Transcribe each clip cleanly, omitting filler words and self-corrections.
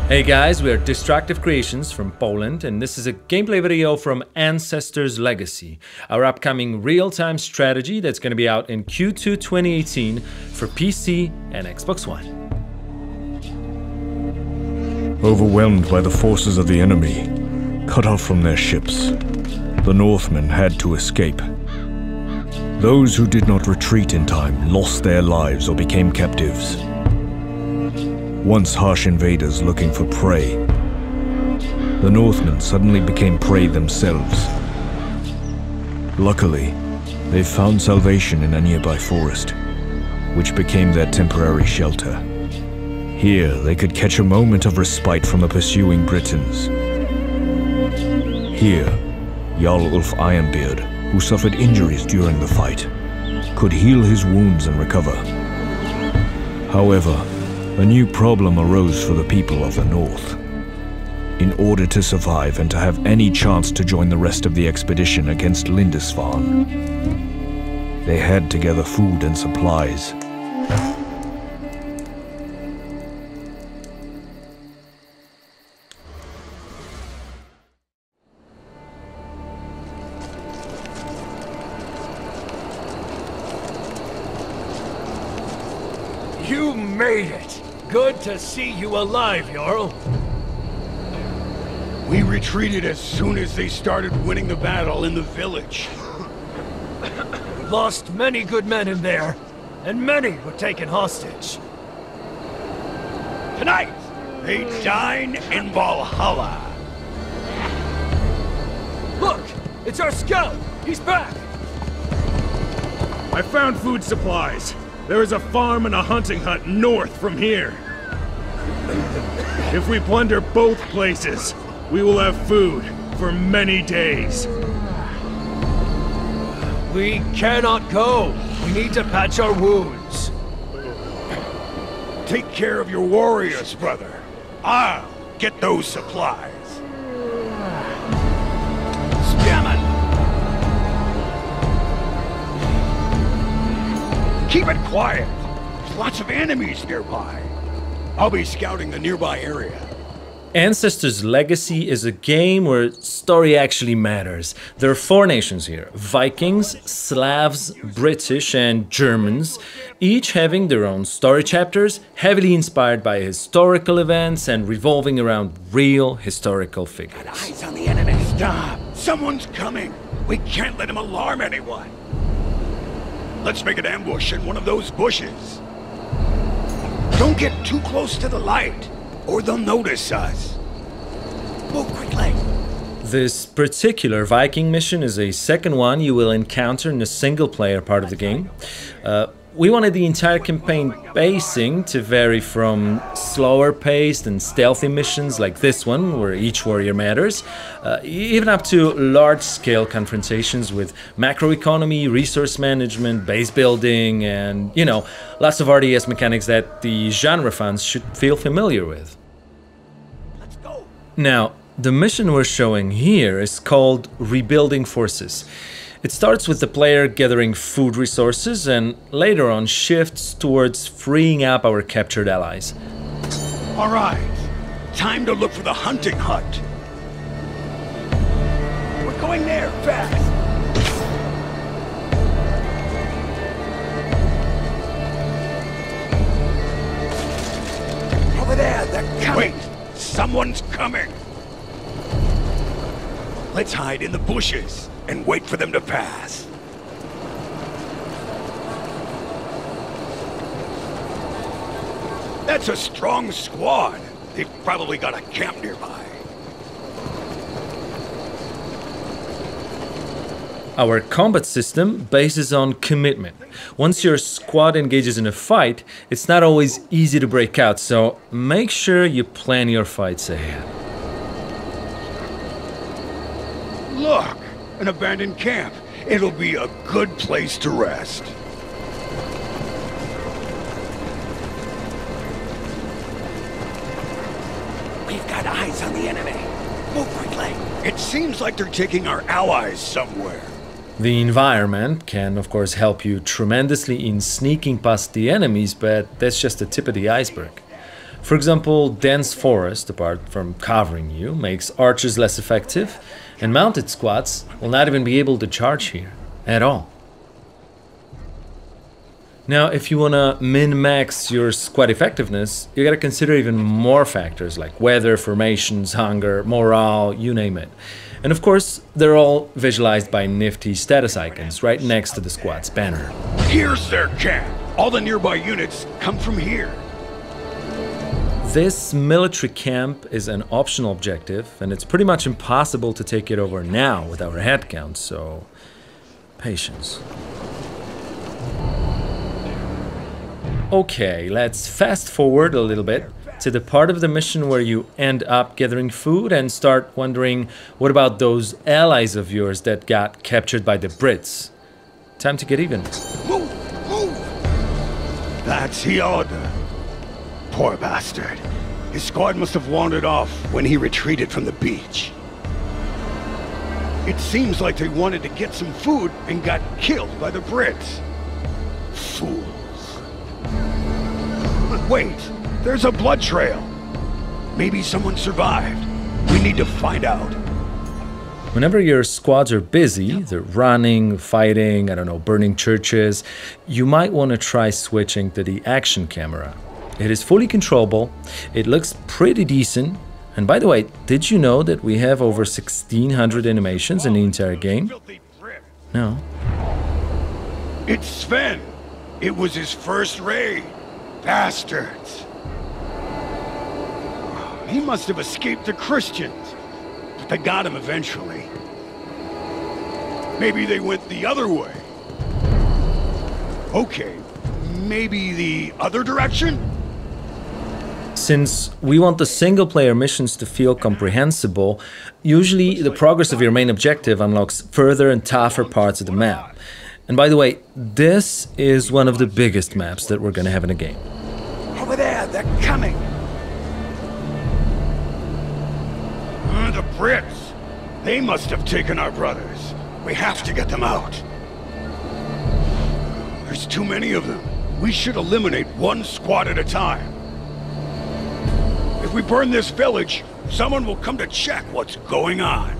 Hey guys, we are Destructive Creations from Poland, and this is a gameplay video from Ancestors Legagy, our upcoming real-time strategy that's going to be out in Q2 2018 for PC and Xbox One. Overwhelmed by the forces of the enemy, cut off from their ships, the Northmen had to escape. Those who did not retreat in time lost their lives or became captives. Once harsh invaders looking for prey, the Northmen suddenly became prey themselves. Luckily, they found salvation in a nearby forest, which became their temporary shelter. Here, they could catch a moment of respite from the pursuing Britons. Here, Jarl Ulf Ironbeard, who suffered injuries during the fight, could heal his wounds and recover. However, a new problem arose for the people of the North. In order to survive and to have any chance to join the rest of the expedition against Lindisfarne, they had to gather food and supplies. You made it! Good to see you alive, Jarl. We retreated as soon as they started winning the battle in the village. We lost many good men in there, and many were taken hostage. Tonight, they dine in Valhalla. Look! It's our scout! He's back! I found food supplies. There is a farm and a hunting hut north from here. If we plunder both places, we will have food for many days. We cannot go. We need to patch our wounds. Take care of your warriors, brother. I'll get those supplies. Scammon! Keep it quiet. There's lots of enemies nearby. I'll be scouting the nearby area. Ancestors Legacy is a game where story actually matters. There are four nations here: Vikings, Slavs, British, and Germans, each having their own story chapters, heavily inspired by historical events and revolving around real historical figures. Got eyes on the enemy. Stop! Someone's coming. We can't let him alarm anyone. Let's make an ambush in one of those bushes. Don't get too close to the light, or they'll notice us. Move quickly. This particular Viking mission is a second one you will encounter in the single-player part of the game. We wanted the entire campaign pacing to vary from slower-paced and stealthy missions like this one, where each warrior matters, even up to large-scale confrontations with macroeconomy, resource management, base building, and, you know, lots of RDS mechanics that the genre fans should feel familiar with. Let's go. Now, the mission we're showing here is called Rebulding Forces. It starts with the player gathering food resources and later on shifts towards freeing up our captured allies. All right, time to look for the hunting hut. We're going there, fast. Over there, they're coming. Wait, someone's coming. Let's hide in the bushes and wait for them to pass. That's a strong squad. They've probably got a camp nearby. Our combat system bases on commitment. Once your squad engages in a fight, it's not always easy to break out, so make sure you plan your fights ahead. Look! An abandoned camp. It'll be a good place to rest. We've got eyes on the enemy. Move quickly. It seems like they're taking our allies somewhere. The environment can, of course, help you tremendously in sneaking past the enemies, but that's just the tip of the iceberg. For example, dense forest, apart from covering you, makes archers less effective, and mounted squads will not even be able to charge here at all. Now, if you want to min-max your squad effectiveness, you got to consider even more factors like weather, formations, hunger, morale, you name it. And of course, they're all visualized by nifty status icons right next to the squad's banner. Here's their camp. All the nearby units come from here. This military camp is an optional objective, and it's pretty much impossible to take it over now with our headcount, so patience. Okay, let's fast forward a little bit to the part of the mission where you end up gathering food and start wondering, what about those allies of yours that got captured by the Brits? Time to get even. Move! Move! That's the order. Poor bastard. His squad must have wandered off when he retreated from the beach. It seems like they wanted to get some food and got killed by the Brits. Fools. Wait, there's a blood trail. Maybe someone survived. We need to find out. Whenever your squads are busy, they're running, fighting, I don't know, burning churches, you might want to try switching to the action camera. It is fully controllable, it looks pretty decent, and by the way, did you know that we have over 1,600 animations in the entire game? No. It's Sven. It was his first raid. Bastards. He must have escaped the Christians, but they got him eventually. Maybe they went the other way. Okay, maybe the other direction? Since we want the single-player missions to feel comprehensible, usually the progress of your main objective unlocks further and tougher parts of the map. And by the way, this is one of the biggest maps that we're gonna have in the game. Over there, they're coming! The Brits! They must have taken our brothers. We have to get them out. There's too many of them. We should eliminate one squad at a time. If we burn this village, someone will come to check what's going on.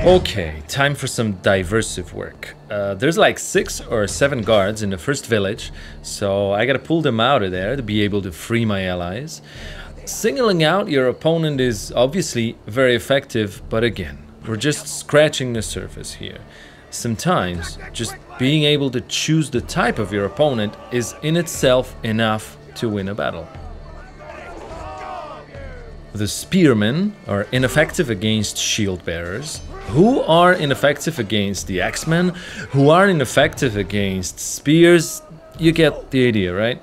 Okay, time for some diversive work. There's like 6 or 7 guards in the first village, so I gotta pull them out of there to be able to free my allies. Singling out your opponent is obviously very effective, but again, we're just scratching the surface here. Sometimes, just being able to choose the type of your opponent is in itself enough to win a battle. The spearmen are ineffective against shield bearers, who are ineffective against the axemen, who are ineffective against spears. You get the idea, right?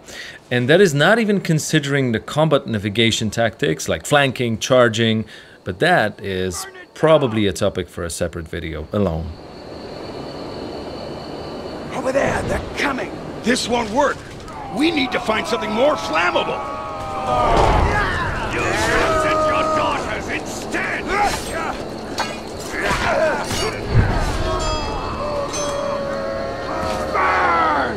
And that is not even considering the combat navigation tactics like flanking, charging, but that is probably a topic for a separate video alone. Over there, they're coming! This won't work! We need to find something more flammable! You should have sent your daughters instead! Burn!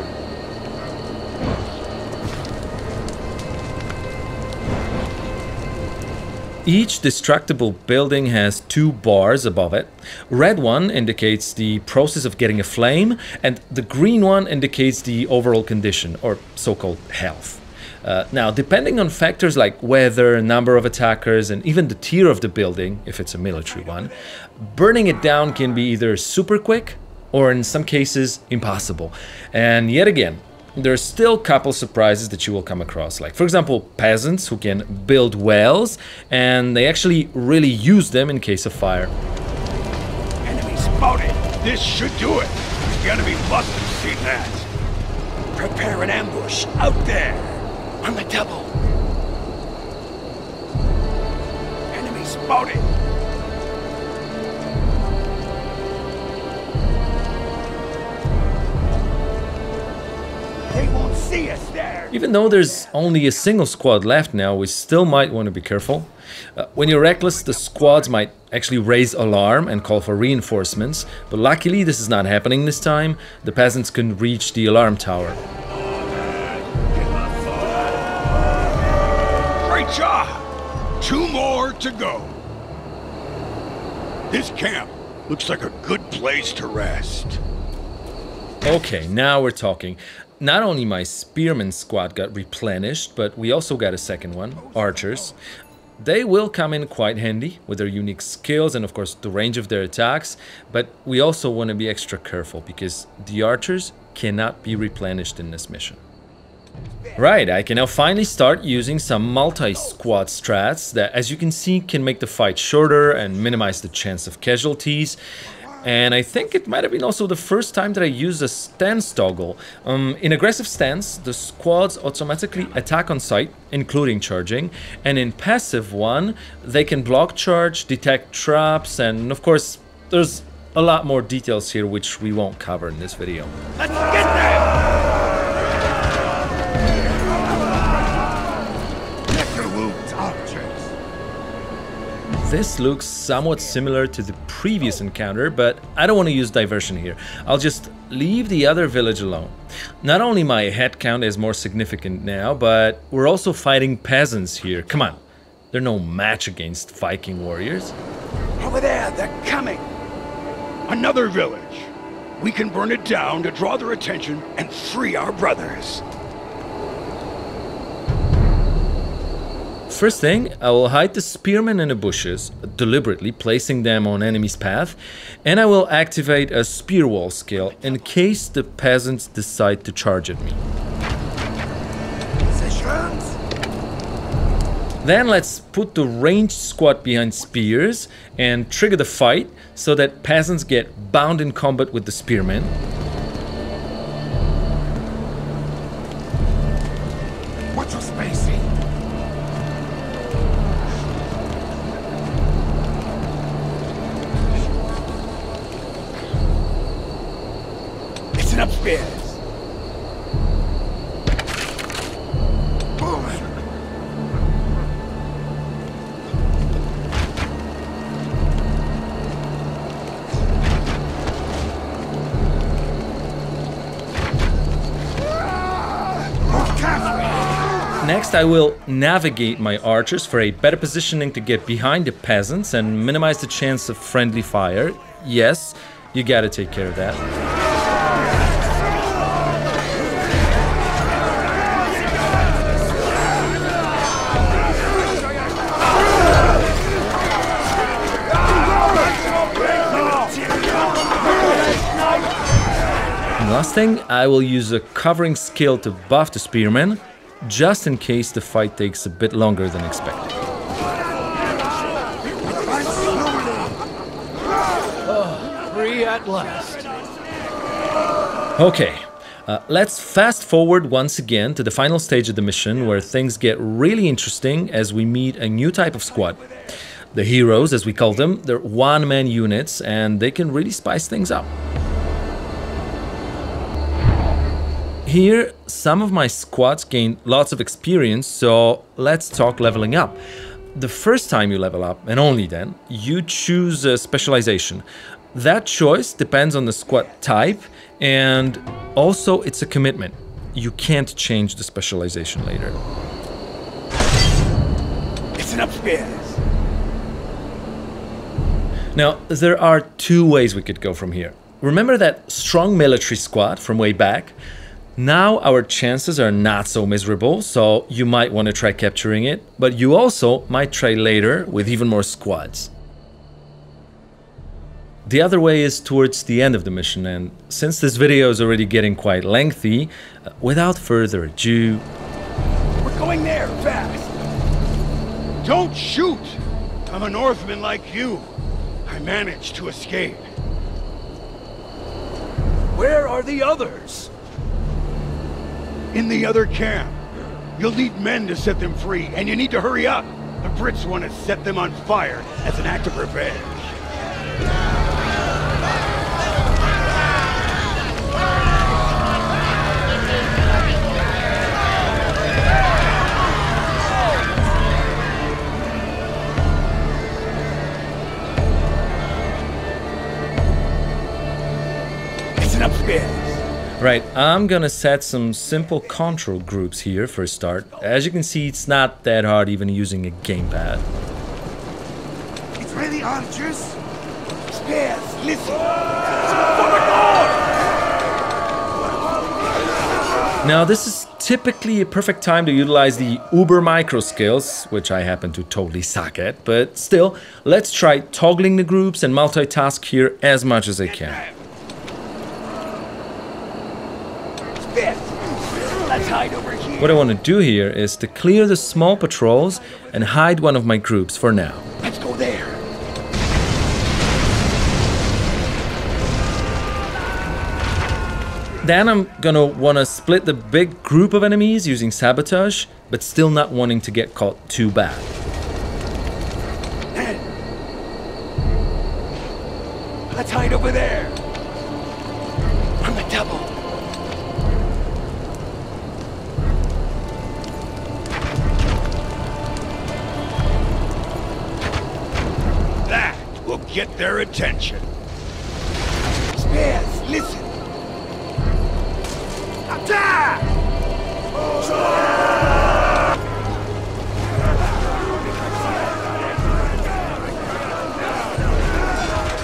Each destructible building has 2 bars above it. Red one indicates the process of getting a flame, and the green one indicates the overall condition, or so-called health. Now, depending on factors like weather, number of attackers, and even the tier of the building, if it's a military one, burning it down can be either super quick or in some cases impossible. And yet again, there's still a couple surprises that you will come across, like for example peasants who can build wells and they actually really use them in case of fire. Enemy spotted! This should do it! The enemy must have seen that! Prepare an ambush out there! On the double! Enemy spotted! They won't see us there! Even though there's only a single squad left now, we still might want to be careful. When you're reckless, the squads might actually raise alarm and call for reinforcements, but luckily this is not happening this time. The peasants can reach the alarm tower. Good job! 2 more to go. This camp looks like a good place to rest. Okay, now we're talking. Not only my spearman squad got replenished, but we also got a second one, archers. They will come in quite handy with their unique skills and of course the range of their attacks, but we also want to be extra careful because the archers cannot be replenished in this mission. Right, I can now finally start using some multi-squad strats that, as you can see, can make the fight shorter and minimize the chance of casualties. And I think it might have been also the first time that I used a stance toggle. In aggressive stance, the squads automatically attack on sight, including charging. And in passive one, they can block charge, detect traps, and of course, there's a lot more details here which we won't cover in this video. Let's get them! This looks somewhat similar to the previous encounter, but I don't want to use diversion here. I'll just leave the other village alone. Not only my head count is more significant now, but we're also fighting peasants here. Come on, they're no match against Viking warriors. Over there, they're coming! Another village. We can burn it down to draw their attention and free our brothers. First thing, I will hide the spearmen in the bushes, deliberately placing them on enemy's path, and I will activate a spear wall skill in case the peasants decide to charge at me. Then let's put the ranged squad behind spears and trigger the fight so that peasants get bound in combat with the spearmen. Watch your spacing. Upstairs. Next, I will navigate my archers for a better positioning to get behind the peasants and minimize the chance of friendly fire. Yes, you gotta take care of that. Last thing, I will use a covering skill to buff the spearmen, just in case the fight takes a bit longer than expected. Free at last. Okay, let's fast forward once again to the final stage of the mission where things get really interesting as we meet a new type of squad. The heroes, as we call them, they're one-man units and they can really spice things up. Here, some of my squads gained lots of experience, so let's talk leveling up. The first time you level up, and only then, you choose a specialization. That choice depends on the squad type, and also it's a commitment. You can't change the specialization later. Listen upstairs. Now, there are 2 ways we could go from here. Remember that strong military squad from way back? Now our chances are not so miserable, so you might want to try capturing it, but you also might try later with even more squads. The other way is towards the end of the mission, and since this video is already getting quite lengthy, without further ado... We're going there, fast! Don't shoot! I'm a Northman like you. I managed to escape. Where are the others? In the other camp. You'll need men to set them free, and you need to hurry up. The Brits want to set them on fire as an act of revenge. Listen upstairs. Right, I'm gonna set some simple control groups here for a start. As you can see, it's not that hard even using a gamepad. It's ready, archers. Spares, listen. Now, this is typically a perfect time to utilize the uber micro skills, which I happen to totally suck at, but still, let's try toggling the groups and multitask here as much as I can. Let's hide over here. What I want to do here is to clear the small patrols and hide one of my groups for now. Let's go there. Then I'm gonna want to split the big group of enemies using sabotage, but still not wanting to get caught too bad. Let's hide over there. On the double. That will get their attention. Spares, listen. Attack!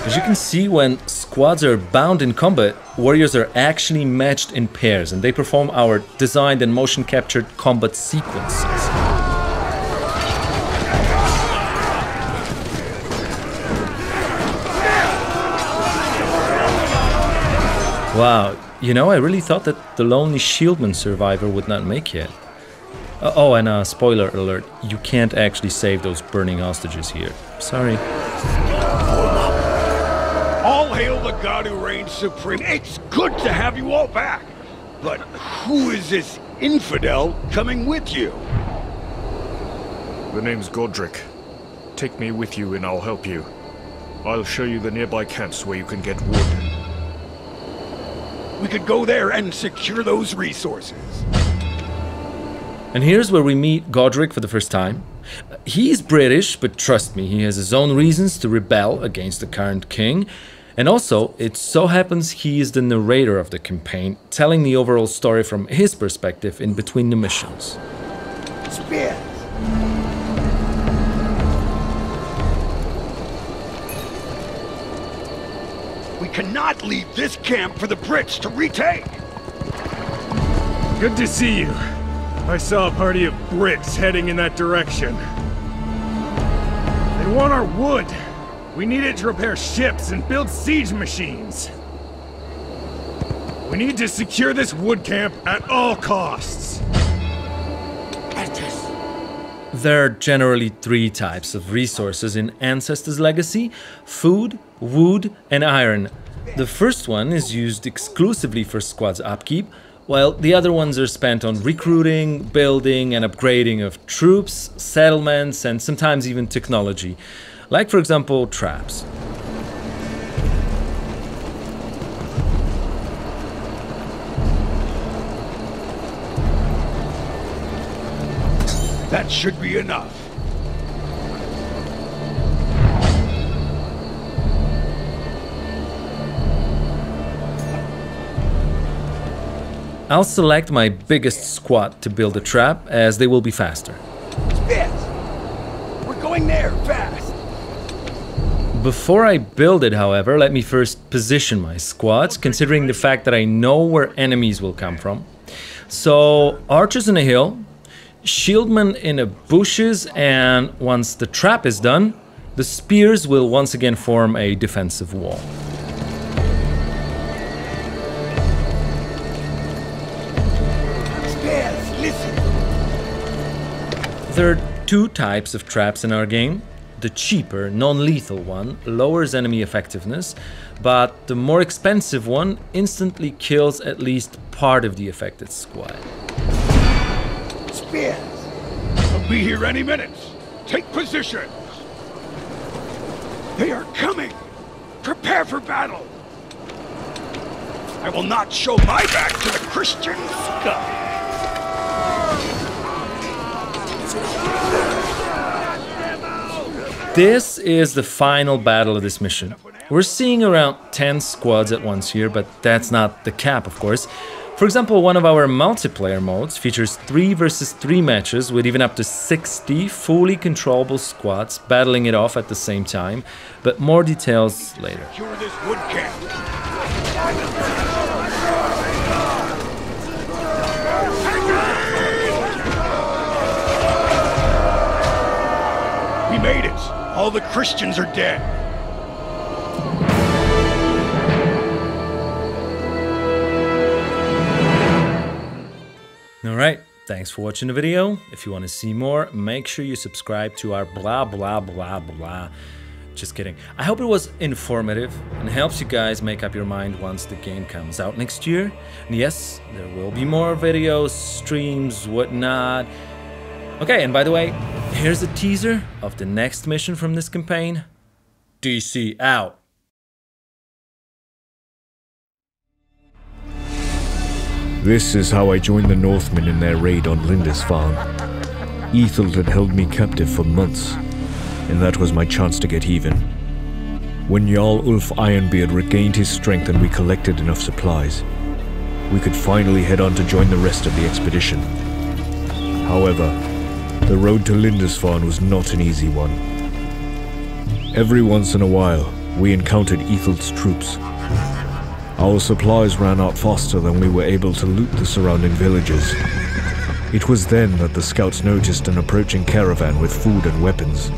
As you can see, when squads are bound in combat, warriors are actually matched in pairs and they perform our designed and motion captured combat sequences. Wow, you know, I really thought that the lonely shieldman survivor would not make it. Oh, and spoiler alert, you can't actually save those burning hostages here. Sorry. All hail the god who reigns supreme. It's good to have you all back. But who is this infidel coming with you? The name's Godric. Take me with you and I'll help you. I'll show you the nearby camps where you can get wood. We could go there and secure those resources. And here's where we meet Godric for the first time. He's British, but trust me, he has his own reasons to rebel against the current king. And also, it so happens he is the narrator of the campaign, telling the overall story from his perspective in between the missions. Spears! We cannot leave this camp for the Brits to retake! Good to see you. I saw a party of Brits heading in that direction. They want our wood. We need it to repair ships and build siege machines. We need to secure this wood camp at all costs. There are generally three types of resources in Ancestors Legacy: food, wood, and iron. The first one is used exclusively for squad's upkeep, while the other ones are spent on recruiting, building, and upgrading of troops, settlements, and sometimes even technology. Like, for example, traps. That should be enough. I'll select my biggest squad to build a trap, as they will be faster. We're going there, fast! Before I build it, however, let me first position my squads, considering the fact that I know where enemies will come from. So, archers in a hill, shieldmen in the bushes, and once the trap is done, the spears will once again form a defensive wall. There are two types of traps in our game. The cheaper, non-lethal one lowers enemy effectiveness, but the more expensive one instantly kills at least part of the affected squad. Spears! They'll be here any minute. Take position! They are coming! Prepare for battle! I will not show my back to the Christian scum! This is the final battle of this mission. We're seeing around 10 squads at once here, but that's not the cap, of course. For example, one of our multiplayer modes features 3 versus 3 matches with even up to 60 fully controllable squads battling it off at the same time, but more details later. Secure this wood camp. We made it! All the Christians are dead! Alright, thanks for watching the video. If you want to see more, make sure you subscribe to our blah blah blah blah. Just kidding. I hope it was informative and helps you guys make up your mind once the game comes out next year. And yes, there will be more videos, streams, whatnot. Okay, and by the way, here's a teaser of the next mission from this campaign. DC out. This is how I joined the Northmen in their raid on Lindisfarne. Ethel had held me captive for months, and that was my chance to get even. When Jarl Ulf Ironbeard regained his strength and we collected enough supplies, we could finally head on to join the rest of the expedition. However, the road to Lindisfarne was not an easy one. Every once in a while, we encountered Ethel's troops. Our supplies ran out faster than we were able to loot the surrounding villages. It was then that the scouts noticed an approaching caravan with food and weapons.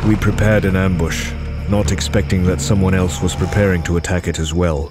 We prepared an ambush, not expecting that someone else was preparing to attack it as well.